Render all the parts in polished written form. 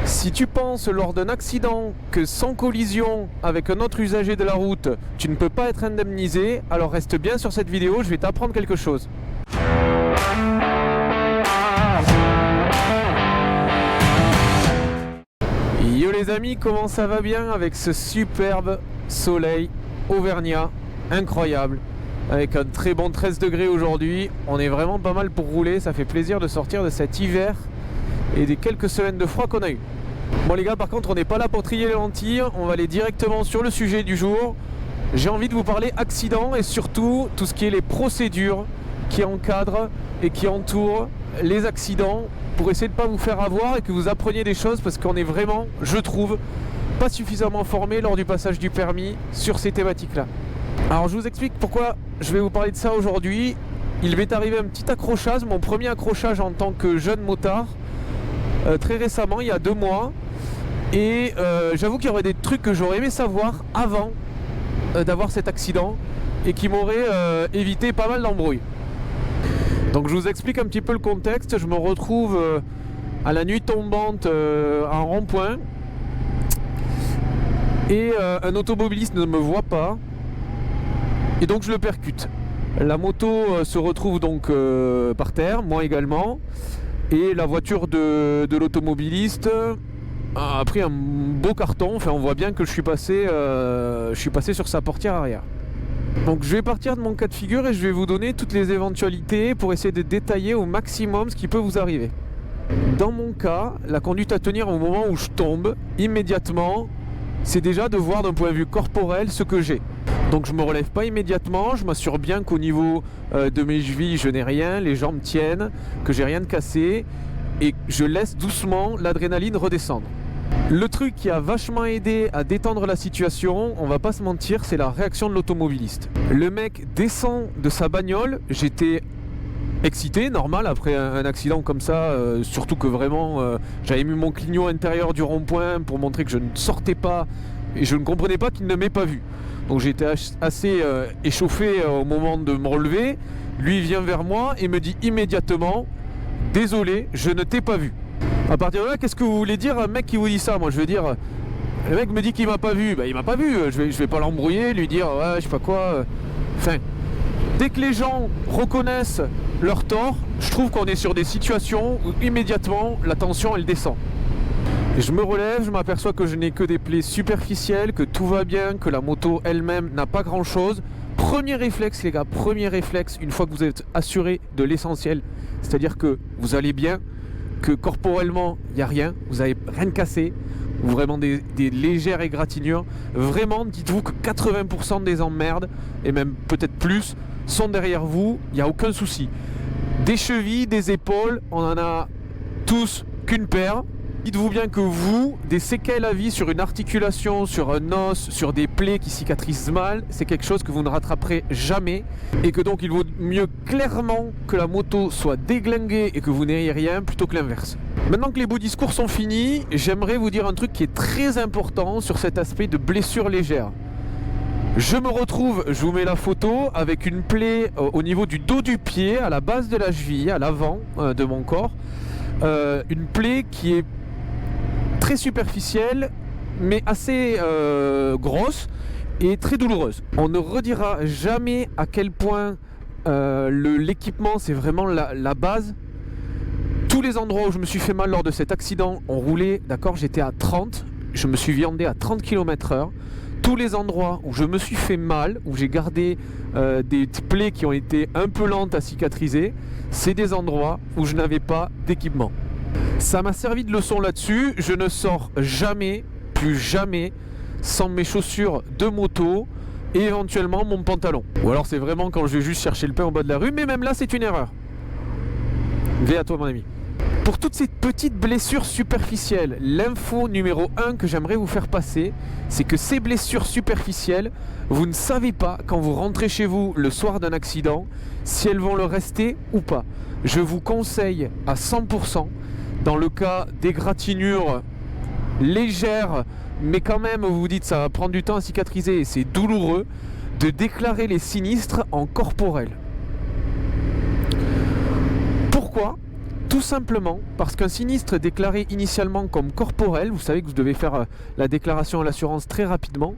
Si tu penses lors d'un accident que sans collision avec un autre usager de la route, tu ne peux pas être indemnisé, alors reste bien sur cette vidéo, je vais t'apprendre quelque chose. Yo les amis, comment ça va bien avec ce superbe soleil auvergnat, incroyable, avec un très bon 13 degrés aujourd'hui. On est vraiment pas mal pour rouler, ça fait plaisir de sortir de cet hiver et des quelques semaines de froid qu'on a eu. Bon les gars, par contre on n'est pas là pour trier les lentilles, on va aller directement sur le sujet du jour. J'ai envie de vous parler accident et surtout tout ce qui est les procédures qui encadrent et qui entourent les accidents pour essayer de ne pas vous faire avoir et que vous appreniez des choses, parce qu'on est vraiment, je trouve, pas suffisamment formé lors du passage du permis sur ces thématiques-là. Alors je vous explique pourquoi je vais vous parler de ça aujourd'hui. Il m'est arrivé un petit accrochage, mon premier accrochage en tant que jeune motard, très récemment, il y a 2 mois. Et j'avoue qu'il y aurait des trucs que j'aurais aimé savoir avant d'avoir cet accident et qui m'auraient évité pas mal d'embrouilles. Donc je vous explique un petit peu le contexte. Je me retrouve à la nuit tombante en rond-point et un automobiliste ne me voit pas et donc je le percute. La moto se retrouve donc par terre, moi également, et la voiture de l'automobiliste a pris un beau carton. Enfin, on voit bien que je suis passé sur sa portière arrière. Donc je vais partir de mon cas de figure et je vais vous donner toutes les éventualités pour essayer de détailler au maximum ce qui peut vous arriver. Dans mon cas, la conduite à tenir au moment où je tombe, immédiatement, c'est déjà de voir d'un point de vue corporel ce que j'ai. Donc je me relève pas immédiatement, je m'assure bien qu'au niveau de mes chevilles je n'ai rien, les jambes tiennent, que j'ai rien de cassé, et je laisse doucement l'adrénaline redescendre. Le truc qui a vachement aidé à détendre la situation, on va pas se mentir, c'est la réaction de l'automobiliste. Le mec descend de sa bagnole, j'étais excité, normal, après un accident comme ça, surtout que vraiment j'avais mis mon clignot intérieur du rond-point pour montrer que je ne sortais pas et je ne comprenais pas qu'il ne m'ait pas vu. Donc j'étais assez échauffé au moment de me relever. Lui vient vers moi et me dit immédiatement: désolé, je ne t'ai pas vu. À partir de là, qu'est-ce que vous voulez dire un mec qui vous dit ça? Moi je veux dire, le mec me dit qu'il m'a pas vu, bah il m'a pas vu, je vais pas l'embrouiller, lui dire ouais je sais pas quoi. Enfin, dès que les gens reconnaissent leur tort, je trouve qu'on est sur des situations où immédiatement la tension elle descend. Et je me relève, je m'aperçois que je n'ai que des plaies superficielles, que tout va bien, que la moto elle-même n'a pas grand chose. Premier réflexe les gars, premier réflexe, une fois que vous êtes assuré de l'essentiel, c'est-à-dire que vous allez bien, que corporellement il n'y a rien, vous n'avez rien cassé, ou vraiment des légères égratignures, vraiment dites-vous que 80% des emmerdes, et même peut-être plus, sont derrière vous, il n'y a aucun souci. Des chevilles, des épaules, on en a tous qu'une paire. Dites-vous bien que vous, des séquelles à vie sur une articulation, sur un os, sur des plaies qui cicatrisent mal, c'est quelque chose que vous ne rattraperez jamais, et que donc il vaut mieux clairement que la moto soit déglinguée et que vous n'ayez rien plutôt que l'inverse. Maintenant que les beaux discours sont finis, j'aimerais vous dire un truc qui est très important sur cet aspect de blessure légère. Je me retrouve, je vous mets la photo, avec une plaie au niveau du dos du pied, à la base de la cheville, à l'avant de mon corps, une plaie qui est très superficielle mais assez grosse et très douloureuse. On ne redira jamais à quel point l'équipement c'est vraiment la base. Tous les endroits où je me suis fait mal lors de cet accident ont roulé, d'accord, j'étais à 30, je me suis viandé à 30 km/h. Tous les endroits où je me suis fait mal, où j'ai gardé des plaies qui ont été un peu lentes à cicatriser, c'est des endroits où je n'avais pas d'équipement. Ça m'a servi de leçon là-dessus. Je ne sors jamais, plus jamais, sans mes chaussures de moto et éventuellement mon pantalon. Ou alors c'est vraiment quand je vais juste chercher le pain au bas de la rue, mais même là c'est une erreur. Vais à toi mon ami. Pour toutes ces petites blessures superficielles, l'info numéro 1 que j'aimerais vous faire passer, c'est que ces blessures superficielles, vous ne savez pas quand vous rentrez chez vous le soir d'un accident, si elles vont le rester ou pas. Je vous conseille à 100%, dans le cas d'égratignures légères, mais quand même vous vous dites ça va prendre du temps à cicatriser et c'est douloureux, de déclarer les sinistres en corporel. Pourquoi ? Tout simplement parce qu'un sinistre est déclaré initialement comme corporel, vous savez que vous devez faire la déclaration à l'assurance très rapidement.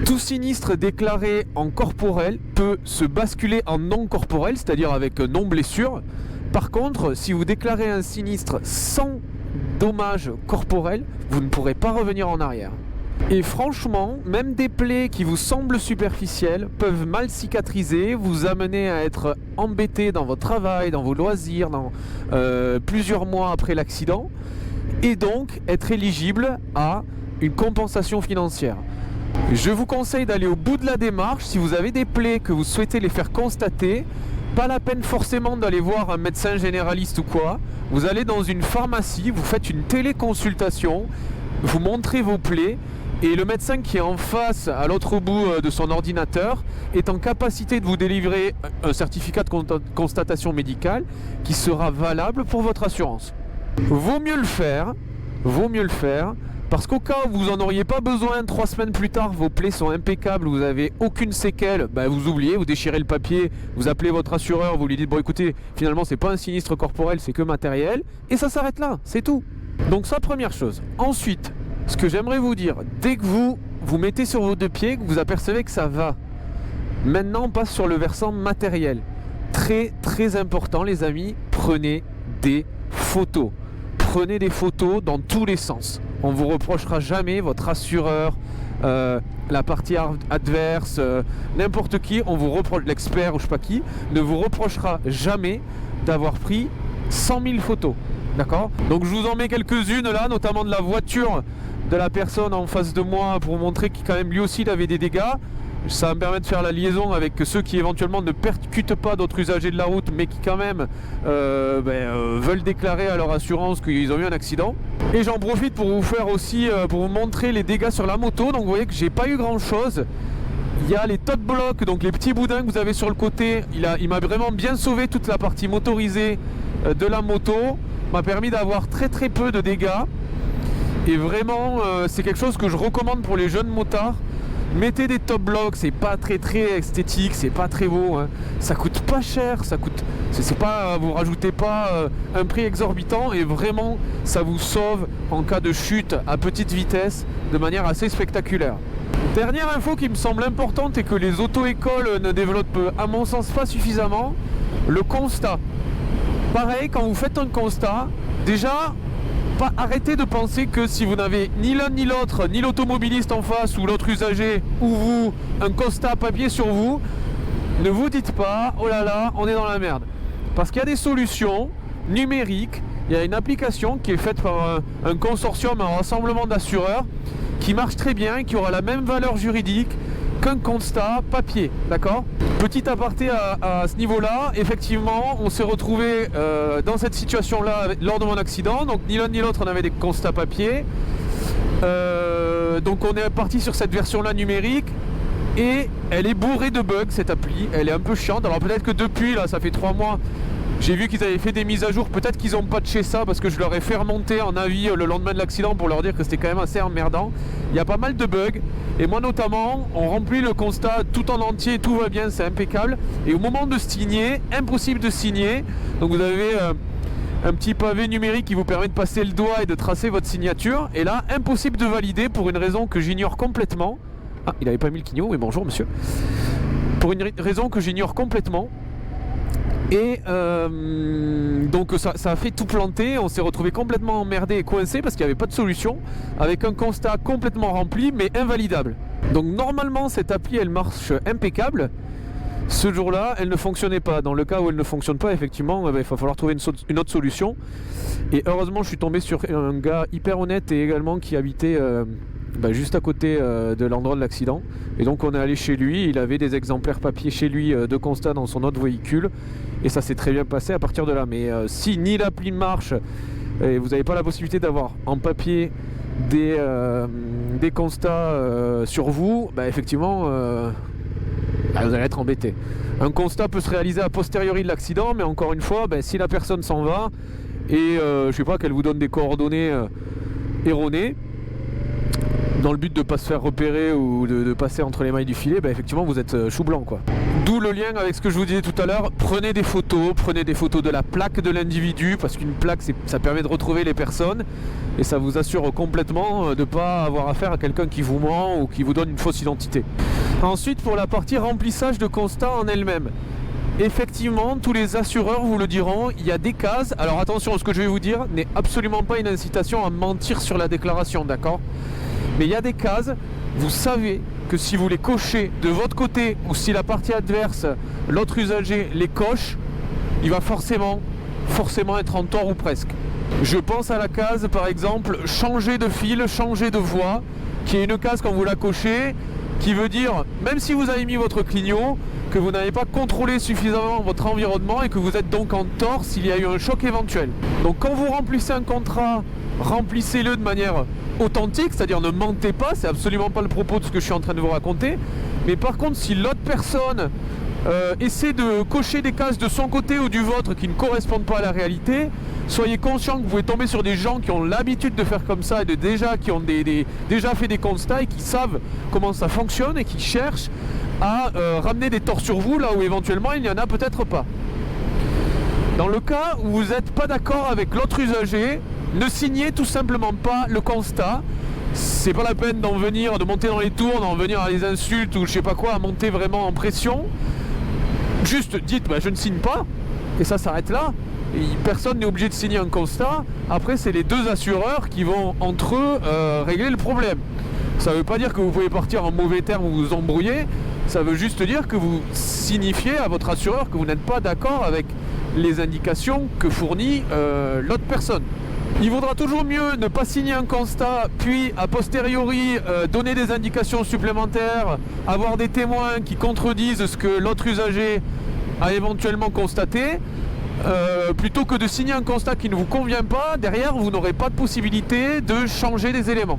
Tout sinistre déclaré en corporel peut se basculer en non corporel, c'est-à-dire avec non blessure. Par contre, si vous déclarez un sinistre sans dommage corporel, vous ne pourrez pas revenir en arrière. Et franchement, même des plaies qui vous semblent superficielles peuvent mal cicatriser, vous amener à être embêté dans votre travail, dans vos loisirs, dans plusieurs mois après l'accident, et donc être éligible à une compensation financière. Je vous conseille d'aller au bout de la démarche. Si vous avez des plaies que vous souhaitez les faire constater, pas la peine forcément d'aller voir un médecin généraliste ou quoi. Vous allez dans une pharmacie, vous faites une téléconsultation, vous montrez vos plaies et le médecin qui est en face, à l'autre bout de son ordinateur, est en capacité de vous délivrer un certificat de constatation médicale qui sera valable pour votre assurance. Vaut mieux le faire, parce qu'au cas où vous n'en auriez pas besoin, 3 semaines plus tard, vos plaies sont impeccables, vous n'avez aucune séquelle, vous oubliez, vous déchirez le papier, vous appelez votre assureur, vous lui dites bon écoutez, finalement c'est pas un sinistre corporel, c'est que matériel, et ça s'arrête là, c'est tout. Donc ça, première chose. Ensuite, ce que j'aimerais vous dire, dès que vous vous mettez sur vos deux pieds, que vous apercevez que ça va, maintenant on passe sur le versant matériel. Très très important les amis, prenez des photos. Prenez des photos dans tous les sens. On ne vous reprochera jamais, votre assureur, la partie adverse, n'importe qui, on vous reproche, l'expert ou je sais pas qui, ne vous reprochera jamais d'avoir pris 100 000 photos. D'accord ? Donc je vous en mets quelques-unes là, notamment de la voiture de la personne en face de moi pour vous montrer qu'il quand même lui aussi il avait des dégâts. Ça va me permettre de faire la liaison avec ceux qui éventuellement ne percutent pas d'autres usagers de la route mais qui quand même veulent déclarer à leur assurance qu'ils ont eu un accident. Et j'en profite pour vous faire aussi, pour vous montrer les dégâts sur la moto. Donc vous voyez que j'ai pas eu grand chose. Il y a les tote blocks, donc les petits boudins que vous avez sur le côté. Il m'a vraiment bien sauvé toute la partie motorisée de la moto. M'a permis d'avoir très très peu de dégâts. Et vraiment c'est quelque chose que je recommande pour les jeunes motards. Mettez des top blocks, c'est pas très esthétique, c'est pas très beau, hein. Ça coûte pas cher, c'est pas, vous rajoutez pas un prix exorbitant et vraiment ça vous sauve en cas de chute à petite vitesse de manière assez spectaculaire. Dernière info qui me semble importante et que les auto-écoles ne développent à mon sens pas suffisamment, le constat. Pareil, quand vous faites un constat, déjà arrêtez de penser que si vous n'avez ni l'un ni l'autre, ni l'automobiliste en face ou l'autre usager ou vous, un constat papier sur vous, ne vous dites pas oh là là, on est dans la merde. Parce qu'il y a des solutions numériques, il y a une application qui est faite par un consortium, un rassemblement d'assureurs qui marche très bien, qui aura la même valeur juridique qu'un constat papier, d'accord ? Petit aparté à ce niveau-là, effectivement, on s'est retrouvé dans cette situation-là lors de mon accident, donc ni l'un ni l'autre on avait des constats papier, donc on est parti sur cette version-là numérique, et elle est bourrée de bugs cette appli, elle est un peu chiante, alors peut-être que depuis, là ça fait 3 mois, j'ai vu qu'ils avaient fait des mises à jour, peut-être qu'ils ont patché ça parce que je leur ai fait remonter en avis le lendemain de l'accident pour leur dire que c'était quand même assez emmerdant. Il y a pas mal de bugs et moi notamment, on remplit le constat tout en entier, tout va bien, c'est impeccable. Et au moment de signer, impossible de signer, donc vous avez un petit pavé numérique qui vous permet de passer le doigt et de tracer votre signature. Et là, impossible de valider pour une raison que j'ignore complètement. Ah, il n'avait pas mis le quignon, mais bonjour monsieur. Pour une raison que j'ignore complètement. Et donc ça a fait tout planter, on s'est retrouvé complètement emmerdé et coincé parce qu'il n'y avait pas de solution, avec un constat complètement rempli mais invalidable. Donc normalement cette appli elle marche impeccable, ce jour-là elle ne fonctionnait pas. Dans le cas où elle ne fonctionne pas, effectivement il va falloir trouver une autre solution. Et heureusement je suis tombé sur un gars hyper honnête et également qui habitait juste à côté de l'endroit de l'accident, et donc on est allé chez lui, il avait des exemplaires papier chez lui de constat dans son autre véhicule et ça s'est très bien passé à partir de là. Mais si ni l'appli marche et vous n'avez pas la possibilité d'avoir en papier des constats sur vous, effectivement vous allez être embêté. Un constat peut se réaliser a posteriori de l'accident, mais encore une fois si la personne s'en va et je sais pas, qu'elle vous donne des coordonnées erronées, dans le but de ne pas se faire repérer ou de passer entre les mailles du filet, bah effectivement vous êtes chou blanc quoi. D'où le lien avec ce que je vous disais tout à l'heure, prenez des photos de la plaque de l'individu, parce qu'une plaque ça permet de retrouver les personnes et ça vous assure complètement de ne pas avoir affaire à quelqu'un qui vous ment ou qui vous donne une fausse identité. Ensuite, pour la partie remplissage de constat en elle-même, effectivement, tous les assureurs vous le diront, il y a des cases. Alors attention, ce que je vais vous dire n'est absolument pas une incitation à mentir sur la déclaration, d'accord? Mais il y a des cases, vous savez que si vous les cochez de votre côté ou si la partie adverse, l'autre usager, les coche, il va forcément être en tort ou presque. Je pense à la case, par exemple, changer de fil, changer de voie, qui est une case quand vous la cochez, qui veut dire, même si vous avez mis votre clignot, que vous n'avez pas contrôlé suffisamment votre environnement et que vous êtes donc en tort s'il y a eu un choc éventuel. Donc quand vous remplissez un contrat, remplissez-le de manière authentique, c'est-à-dire ne mentez pas, c'est absolument pas le propos de ce que je suis en train de vous raconter. Mais par contre, si l'autre personne essaie de cocher des cases de son côté ou du vôtre qui ne correspondent pas à la réalité, soyez conscient que vous pouvez tomber sur des gens qui ont l'habitude de faire comme ça et qui ont déjà fait des constats et qui savent comment ça fonctionne et qui cherchent à ramener des torts sur vous là où éventuellement il n'y en a peut-être pas. Dans le cas où vous n'êtes pas d'accord avec l'autre usager, ne signez tout simplement pas le constat. C'est pas la peine de monter dans les tours, d'en venir à les insultes ou je sais pas quoi, à monter vraiment en pression. Juste dites je ne signe pas et ça s'arrête là. Et personne n'est obligé de signer un constat. Après c'est les deux assureurs qui vont entre eux régler le problème. Ça ne veut pas dire que vous pouvez partir en mauvais termes ou vous embrouiller. Ça veut juste dire que vous signifiez à votre assureur que vous n'êtes pas d'accord avec les indications que fournit l'autre personne. Il vaudra toujours mieux ne pas signer un constat, puis a posteriori donner des indications supplémentaires, avoir des témoins qui contredisent ce que l'autre usager a éventuellement constaté, plutôt que de signer un constat qui ne vous convient pas. Derrière, vous n'aurez pas de possibilité de changer des éléments.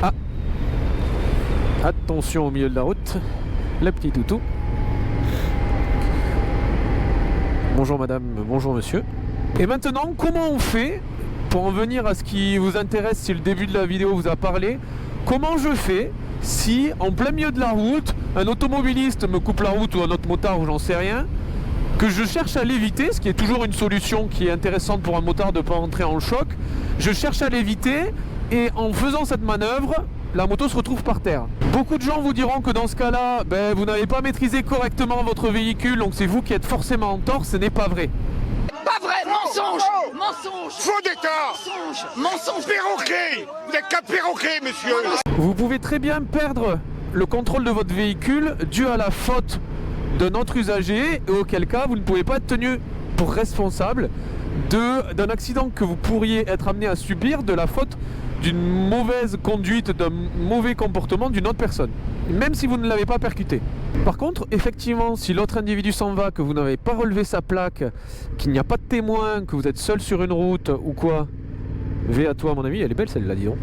Ah, attention au milieu de la route, le petit toutou. Bonjour madame, bonjour monsieur. Et maintenant, comment on fait pour en venir à ce qui vous intéresse, si le début de la vidéo vous a parlé? Comment je fais si, en plein milieu de la route, un automobiliste me coupe la route ou un autre motard ou j'en sais rien, que je cherche à l'éviter, ce qui est toujours une solution qui est intéressante pour un motard de ne pas entrer en choc. Je cherche à l'éviter et en faisant cette manœuvre, la moto se retrouve par terre. Beaucoup de gens vous diront que dans ce cas-là, vous n'avez pas maîtrisé correctement votre véhicule, donc c'est vous qui êtes forcément en tort. Ce n'est pas vrai. Pas vrai, mensonge, mensonge, faux d'état, mensonge, perroquet, vous n'êtes qu'un perroquet, monsieur. Vous pouvez très bien perdre le contrôle de votre véhicule dû à la faute d'un autre usager, et auquel cas vous ne pouvez pas être tenu pour responsable d'un accident que vous pourriez être amené à subir de la faute d'une mauvaise conduite, d'un mauvais comportement d'une autre personne, même si vous ne l'avez pas percuté. Par contre, effectivement, si l'autre individu s'en va, que vous n'avez pas relevé sa plaque, qu'il n'y a pas de témoin, que vous êtes seul sur une route ou quoi, V à toi mon ami, elle est belle celle-là, dis donc.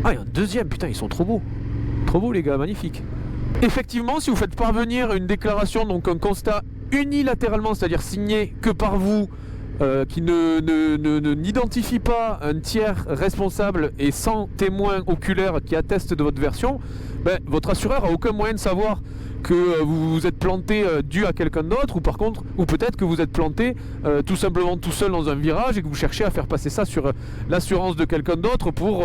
Ah, il y a un deuxième, putain, ils sont trop beaux. Trop beaux les gars, magnifique. Effectivement, si vous faites parvenir une déclaration, donc un constat unilatéralement, c'est-à-dire signé que par vous, qui n'identifie pas un tiers responsable et sans témoin oculaire qui atteste de votre version, votre assureur a aucun moyen de savoir que vous vous êtes planté dû à quelqu'un d'autre, ou peut-être que vous êtes planté tout simplement tout seul dans un virage et que vous cherchez à faire passer ça sur l'assurance de quelqu'un d'autre pour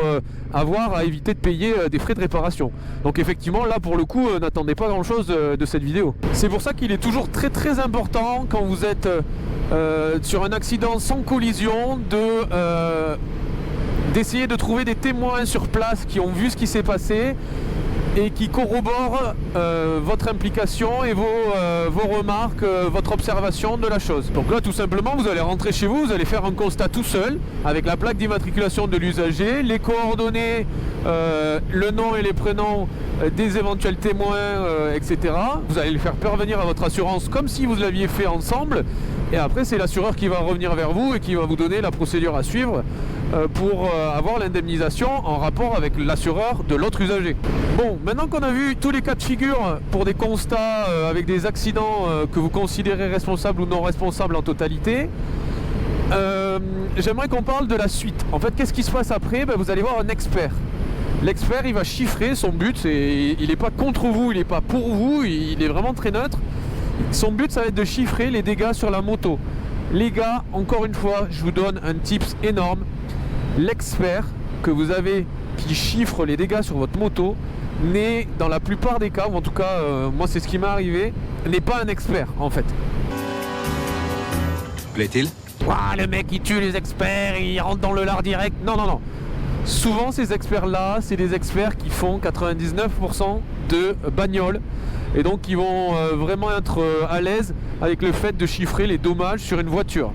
avoir à éviter de payer des frais de réparation. Donc effectivement là pour le coup n'attendez pas grand chose de cette vidéo. C'est pour ça qu'il est toujours très très important quand vous êtes sur un accident sans collision d'essayer de trouver des témoins sur place qui ont vu ce qui s'est passé et qui corroborent votre implication et vos remarques, votre observation de la chose. Donc là tout simplement vous allez rentrer chez vous, vous allez faire un constat tout seul avec la plaque d'immatriculation de l'usager, les coordonnées, le nom et les prénoms des éventuels témoins, etc. Vous allez le faire parvenir à votre assurance comme si vous l'aviez fait ensemble, et après c'est l'assureur qui va revenir vers vous et qui va vous donner la procédure à suivre pour avoir l'indemnisation en rapport avec l'assureur de l'autre usager. Bon, maintenant qu'on a vu tous les cas de figure pour des constats avec des accidents que vous considérez responsables ou non responsables en totalité, j'aimerais qu'on parle de la suite. En fait, qu'est-ce qui se passe après? Vous allez voir un expert. L'expert il va chiffrer, son but il n'est pas contre vous, il n'est pas pour vous, il est vraiment très neutre. Son but ça va être de chiffrer les dégâts sur la moto. Les gars, encore une fois, je vous donne un tips énorme. L'expert que vous avez qui chiffre les dégâts sur votre moto n'est dans la plupart des cas, ou en tout cas moi c'est ce qui m'est arrivé, n'est pas un expert en fait. Plaît-il ? Ouah, le mec il tue les experts, il rentre dans le lard direct. Non, non, non. Souvent ces experts-là, c'est des experts qui font 99% de bagnole. Et donc ils vont vraiment être à l'aise avec le fait de chiffrer les dommages sur une voiture.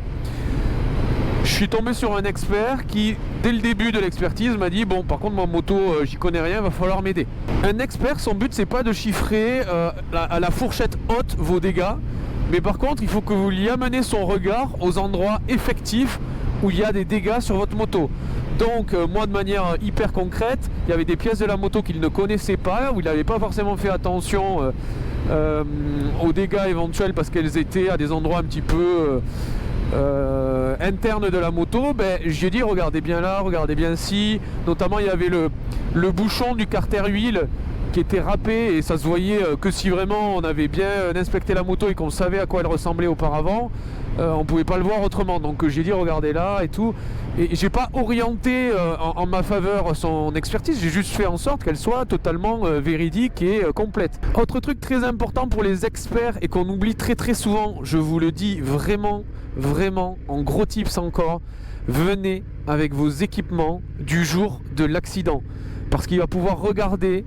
Je suis tombé sur un expert qui, dès le début de l'expertise, m'a dit bon, par contre, ma moto, j'y connais rien, va falloir m'aider. Un expert, son but, c'est pas de chiffrer à la fourchette haute vos dégâts, mais par contre, il faut que vous lui amenez son regard aux endroits effectifs où il y a des dégâts sur votre moto. Donc, moi, de manière hyper concrète, il y avait des pièces de la moto qu'il ne connaissait pas, où il n'avait pas forcément fait attention aux dégâts éventuels parce qu'elles étaient à des endroits un petit peu interne de la moto. J'ai dit regardez bien là, regardez bien ci. Notamment il y avait le bouchon du carter huile qui était râpé et ça se voyait que si vraiment on avait bien inspecté la moto et qu'on savait à quoi elle ressemblait auparavant, on pouvait pas le voir autrement. Donc j'ai dit regardez là et tout. Et j'ai pas orienté en ma faveur son expertise, j'ai juste fait en sorte qu'elle soit totalement véridique et complète. Autre truc très important pour les experts et qu'on oublie très très souvent, je vous le dis vraiment, en gros tips encore, venez avec vos équipements du jour de l'accident. Parce qu'il va pouvoir regarder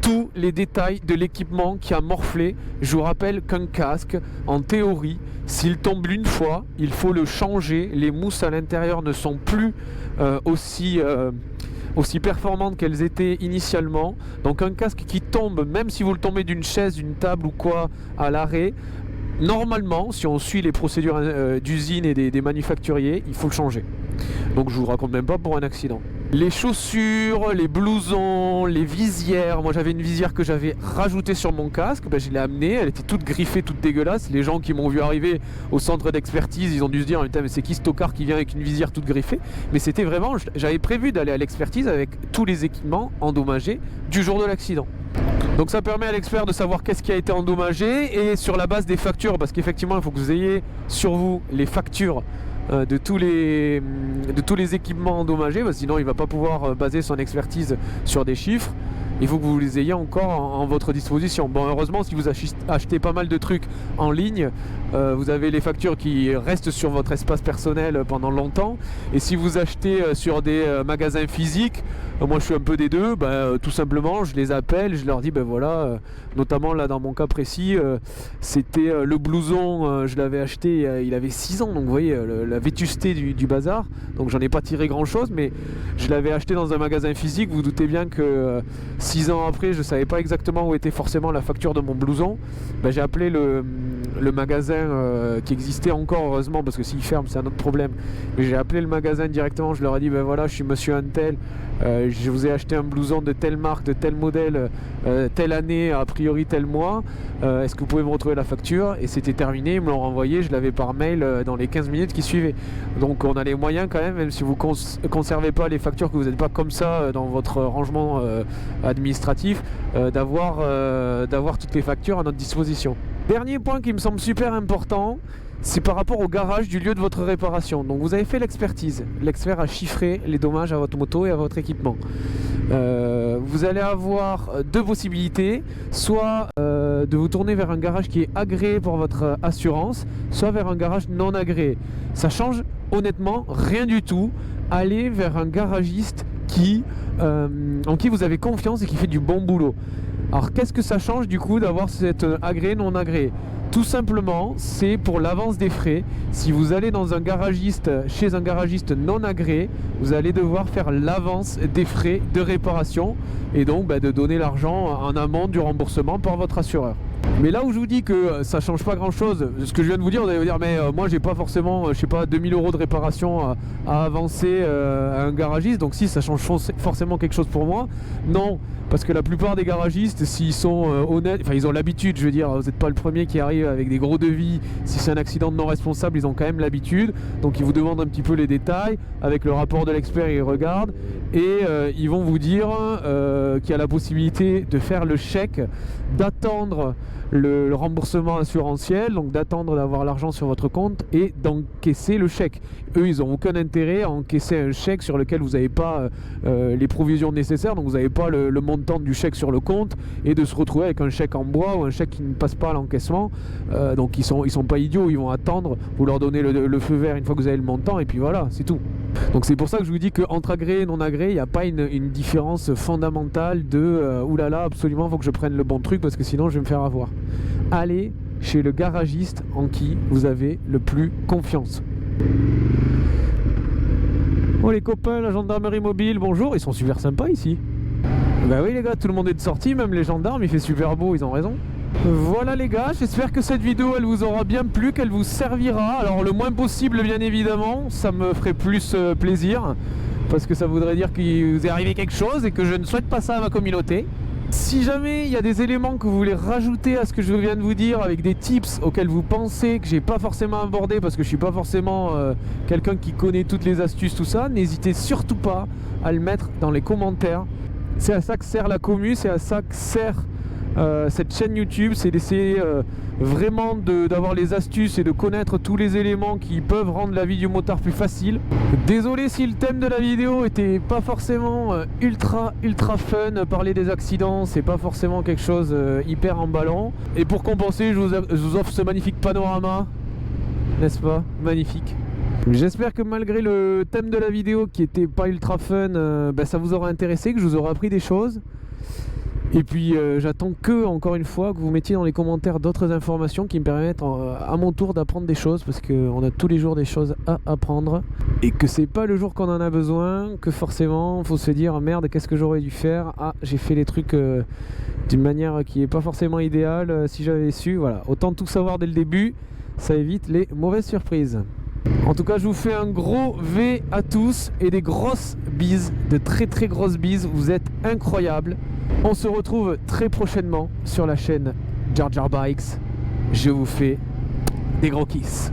tous les détails de l'équipement qui a morflé. Je vous rappelle qu'un casque, en théorie, s'il tombe une fois, il faut le changer. Les mousses à l'intérieur ne sont plus aussi performantes qu'elles étaient initialement. Donc un casque qui tombe, même si vous le tombez d'une chaise, d'une table ou quoi à l'arrêt, normalement, si on suit les procédures d'usine et des manufacturiers, il faut le changer. Donc je vous raconte même pas pour un accident. Les chaussures, les blousons, les visières. Moi j'avais une visière que j'avais rajoutée sur mon casque, je l'ai amenée, elle était toute griffée, toute dégueulasse. Les gens qui m'ont vu arriver au centre d'expertise, ils ont dû se dire putain mais c'est qui ce tocard qui vient avec une visière toute griffée. Mais c'était vraiment, j'avais prévu d'aller à l'expertise avec tous les équipements endommagés du jour de l'accident. Donc ça permet à l'expert de savoir qu'est-ce qui a été endommagé et sur la base des factures, parce qu'effectivement il faut que vous ayez sur vous les factures de tous les équipements endommagés, parce que sinon il ne va pas pouvoir baser son expertise sur des chiffres. Il faut que vous les ayez encore en votre disposition. Bon, heureusement, si vous achetez pas mal de trucs en ligne, vous avez les factures qui restent sur votre espace personnel pendant longtemps. Et si vous achetez sur des magasins physiques, moi je suis un peu des deux, tout simplement je les appelle, je leur dis voilà, notamment là dans mon cas précis, c'était le blouson, je l'avais acheté, il avait 6 ans, donc vous voyez la vétusté du bazar. Donc j'en ai pas tiré grand chose, mais je l'avais acheté dans un magasin physique. Vous doutez bien que 6 ans après, je savais pas exactement où était forcément la facture de mon blouson. J'ai appelé le magasin qui existait encore, heureusement, parce que s'il ferme c'est un autre problème. Mais j'ai appelé le magasin directement, je leur ai dit voilà, je suis monsieur Untel, je vous ai acheté un blouson de telle marque, de tel modèle, telle année, a priori tel mois, est-ce que vous pouvez me retrouver la facture? Et c'était terminé, ils me l'ont renvoyé, je l'avais par mail dans les 15 minutes qui suivaient. Donc on a les moyens quand même si vous conservez pas les factures, que vous n'êtes pas comme ça dans votre rangement administratif, d'avoir toutes les factures à notre disposition. Dernier point qui me semble super important, c'est par rapport au garage du lieu de votre réparation. Donc vous avez fait l'expertise, l'expert a chiffré les dommages à votre moto et à votre équipement. Vous allez avoir deux possibilités, soit de vous tourner vers un garage qui est agréé pour votre assurance, soit vers un garage non agréé. Ça change honnêtement rien du tout. Allez vers un garagiste en qui vous avez confiance et qui fait du bon boulot. Alors qu'est-ce que ça change du coup d'avoir cet agréé non agréé? Tout simplement, c'est pour l'avance des frais. Si vous allez chez un garagiste non agréé, vous allez devoir faire l'avance des frais de réparation et donc de donner l'argent en amont du remboursement par votre assureur. Mais là où je vous dis que ça change pas grand chose, ce que je viens de vous dire, vous allez vous dire mais moi j'ai pas forcément, 2000 € de réparation à avancer à un garagiste, donc si ça change forcément quelque chose pour moi. Non, parce que la plupart des garagistes, s'ils sont honnêtes, ils ont l'habitude, je veux dire, vous n'êtes pas le premier qui arrive avec des gros devis. Si c'est un accident de non responsable, ils ont quand même l'habitude, donc ils vous demandent un petit peu les détails, avec le rapport de l'expert ils regardent, et ils vont vous dire qu'il y a la possibilité de faire le chèque, d'attendre le remboursement assurantiel, donc d'attendre d'avoir l'argent sur votre compte et d'encaisser le chèque. Eux, ils n'ont aucun intérêt à encaisser un chèque sur lequel vous n'avez pas les provisions nécessaires, donc vous n'avez pas le montant du chèque sur le compte, et de se retrouver avec un chèque en bois ou un chèque qui ne passe pas à l'encaissement. Donc ils sont pas idiots, ils vont attendre, vous leur donnez le feu vert une fois que vous avez le montant, et puis voilà, c'est tout. Donc c'est pour ça que je vous dis qu'entre agréé et non agréé, il n'y a pas une différence fondamentale de oulala, absolument, il faut que je prenne le bon truc parce que sinon je vais me faire avoir. Allez chez le garagiste en qui vous avez le plus confiance. Oh les copains, la gendarmerie mobile, bonjour, ils sont super sympas ici. Bah oui les gars, tout le monde est de sortie, même les gendarmes, il fait super beau, ils ont raison. Voilà les gars, j'espère que cette vidéo elle vous aura bien plu, qu'elle vous servira. Alors le moins possible bien évidemment, ça me ferait plus plaisir, parce que ça voudrait dire qu'il vous est arrivé quelque chose et que je ne souhaite pas ça à ma communauté. Si jamais il y a des éléments que vous voulez rajouter à ce que je viens de vous dire, avec des tips auxquels vous pensez que j'ai pas forcément abordé parce que je suis pas forcément quelqu'un qui connaît toutes les astuces, tout ça, n'hésitez surtout pas à le mettre dans les commentaires. C'est à ça que sert la commu, c'est à ça que sert cette chaîne YouTube, c'est d'essayer vraiment d'avoir les astuces et de connaître tous les éléments qui peuvent rendre la vie du motard plus facile. Désolé si le thème de la vidéo était pas forcément ultra fun. Parler des accidents, c'est pas forcément quelque chose hyper emballant. Et pour compenser, je vous offre ce magnifique panorama, n'est-ce pas? Magnifique. J'espère que malgré le thème de la vidéo qui était pas ultra fun, ça vous aura intéressé, que je vous aurai appris des choses. Et puis j'attends encore une fois que vous mettiez dans les commentaires d'autres informations qui me permettent à mon tour d'apprendre des choses, parce qu'on a tous les jours des choses à apprendre et que c'est pas le jour qu'on en a besoin que forcément il faut se dire merde, qu'est-ce que j'aurais dû faire, ah j'ai fait les trucs d'une manière qui est pas forcément idéale, si j'avais su, voilà, autant tout savoir dès le début, ça évite les mauvaises surprises. En tout cas, je vous fais un gros V à tous et des grosses bises, de très grosses bises, vous êtes incroyables. On se retrouve très prochainement sur la chaîne Jar Jar Bikes. Je vous fais des gros kiss.